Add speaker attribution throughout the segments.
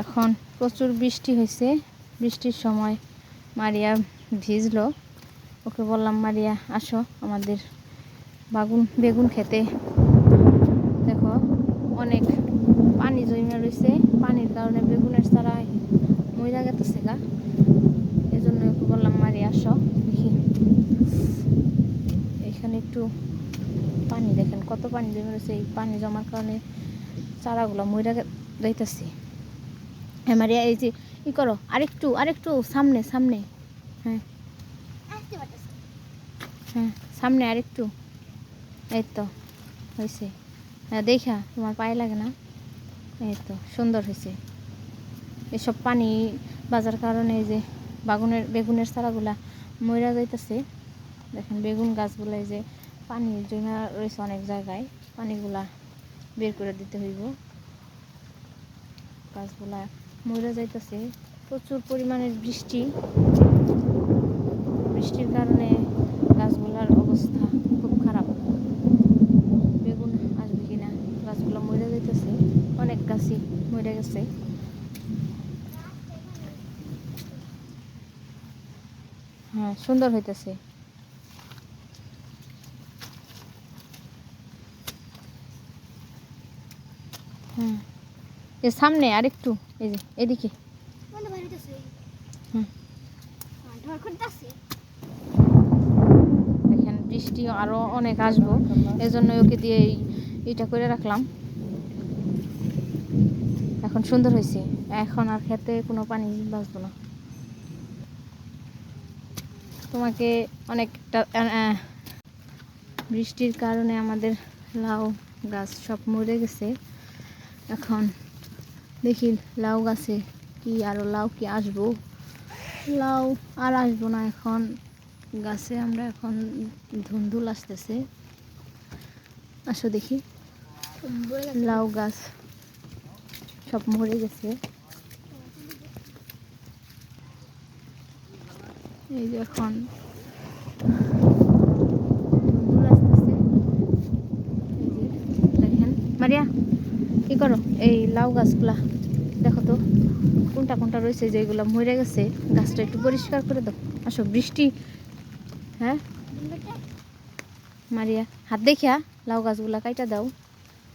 Speaker 1: এখন প্রচুর বৃষ্টি হয়েছে, বৃষ্টির সময় মারিয়া ভিজলো। ওকে বললাম, মারিয়া আসো আমাদের বেগুন খেতে। দেখো অনেক পানি জমে রয়েছে, পানির কারণে বেগুনের চারা মইরা গেতেছে গা। এই জন্য ওকে বললাম, মারিয়া আসো দেখি। এখানে একটু পানি দেখেন, কত পানি জমে রয়েছে। এই পানি জমার কারণে চারাগুলো মইরা যাইতেছে। হ্যাঁ মারিয়া, এই যে ই করো, আরেকটু সামনে সামনে। হ্যাঁ হ্যাঁ সামনে আরেকটু, এই তো হয়েছে। হ্যাঁ দেখা, তোমার পায়ে লাগে না? এই তো সুন্দর হয়েছে। এসব পানি বাজার কারণে এই যে বেগুনের চারাগুলা মইরা যাইতেছে। দেখেন বেগুন গাছগুলো এই যে পানি জমা রয়েছে অনেক জায়গায়, পানিগুলা বের করে দিতে হইব। গাছগুলা মরে যাইতেছে, প্রচুর পরিমাণের বৃষ্টির কারণে গাছগুলার অবস্থা খুব খারাপ। বেগুন আসবে কিনা, গাছগুলো মরে যাইতেছে, অনেক গাছই মরে গেছে। হ্যাঁ সুন্দর হইতেছে। হ্যাঁ এর সামনে আরেকটু, এই যে এদিকে। দেখেন বৃষ্টি আরো অনেক আসবো, এজন্য ওকে দিয়ে এটা করে রাখলাম। এখন সুন্দর হয়েছে, এখন আর খেতে কোনো পানি বাঁচবো না। তোমাকে অনেকটা বৃষ্টির কারণে আমাদের লাউ গাছ সব মরে গেছে। এখন দেখি লাউ গাছে কি আরো লাউ কি আসবো। লাউ আর আসবো না এখন গাছে। আমরা এখন ধুন্দুল আসতেছে, আসো দেখি। লাউ গাছ সব মরে গেছে। এই যে এখন ধুন্দুল আসতেছে। এই যে দেখেন মারিয়া, কি করো? এই লাউ গাছগুলা দেখো তো কোনটা কোনটা রয়েছে, যেগুলো মরে গেছে। গাছটা একটু পরিষ্কার করে দাও, আসো। বৃষ্টি, হ্যাঁ মারিয়া হাত দেখিয়া লাউ গাছগুলা কাইটা দাও।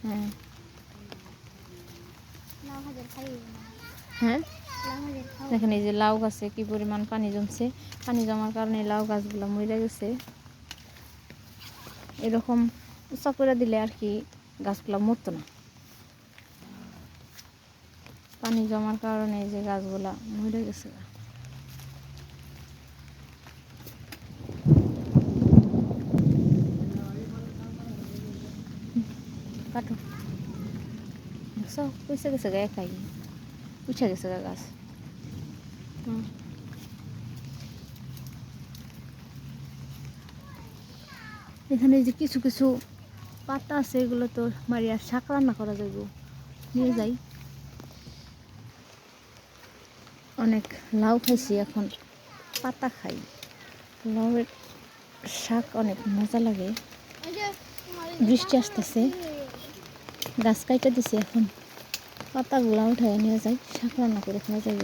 Speaker 1: হ্যাঁ হ্যাঁ দেখেন এই যে লাউ গাছে কি পরিমাণ পানি জমছে। পানি জমার কারণে লাউ গাছগুলো মরে গেছে। এরকম উঁচা করে দিলে আর কি গাছগুলো মরতো না। পানি জমার কারণে এই যে গাছগুলা মরে গেছে। কাটো, দেখছো পয়সা গেছে গা, একাই উঠে গেছে গা গাছ। এখানে যে কিছু কিছু পাতা আছে, এগুলো তো মারিয়া শাক রান্না করা যাইব, নিয়ে যাই। অনেক লাউ খাইছি, এখন পাতা খাই। লাউয়ের শাক অনেক মজা লাগে। বৃষ্টি আসতেছে, গাছ কাইটা দিছে, এখন পাতাগুলা উঠায় নিয়ে যাই, শাক রান্না করে খাওয়া যাইব।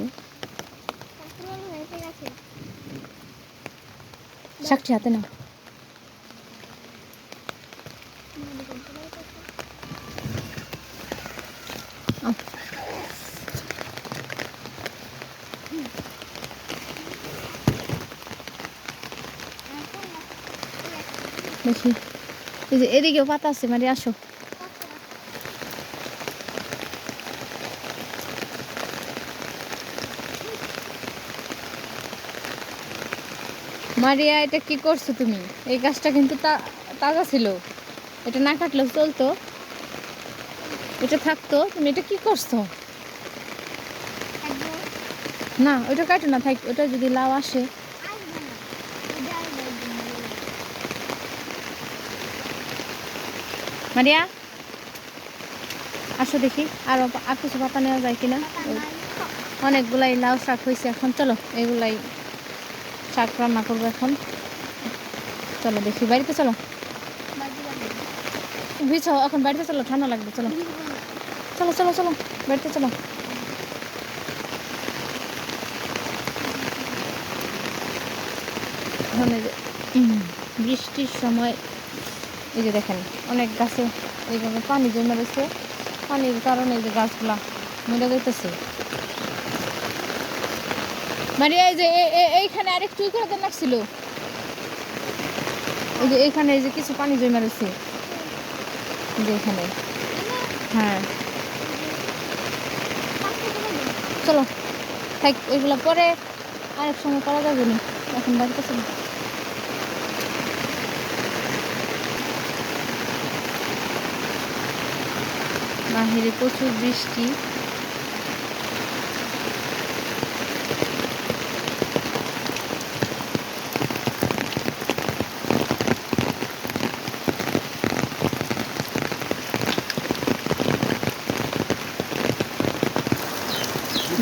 Speaker 1: শাকটি হাতে না, দেখি এই যে এদিকেও পাতা আছে, মারি আসো। মারিয়া এটা কি করছো তুমি? এই গাছটা কিন্তু তাজা ছিল, এটা না কাটলেও চলতো, এটা থাকতো। তুমি এটা কি করছো? না ওইটা কাটো না, থাক। ওটা যদি লাউ আসে, মারিয়া আসো দেখি আর কিছু পাতা নেওয়া যায় কিনা। অনেকগুলাই লাউ শাক হয়েছে, এখন চলো এগুলাই শাক রান্না করবো এখন। চলো দেখি, বাড়িতে চলো। ভিজো এখন, বাড়িতে চলো, ঠান্ডা লাগবে। চলো চলো চলো চলো, বাড়িতে চলো। এখন এই যে বৃষ্টির সময় এই যে দেখেন অনেক গাছে এইভাবে পানি জমে রয়েছে। পানির কারণে এই যে গাছগুলা মরে যাইতেছে। মানে এই যে এইখানে আরেকটু করে দেন লাগছিল, এই যে এইখানে এই যে কিছু পানি জমে রয়েছে এই যে এখানে। হ্যাঁ চলো থাক, ওইগুলো পরে আরেক সময় করা যাবে না, এখন বাড়িতে চলো। বাহিরে প্রচুর বৃষ্টি।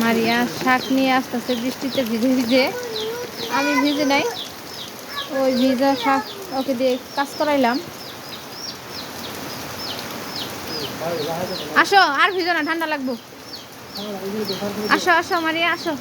Speaker 1: মারিয়া শাক নিয়ে আসতেছে বৃষ্টিতে ভিজে ভিজে, আমি ভিজে নাই, ওই ভিজা শাক ওকে দিয়ে কাজ করাইলাম। আসো, আর ভিজো না, ঠান্ডা লাগবো। আসো আসো মারিয়া আসো।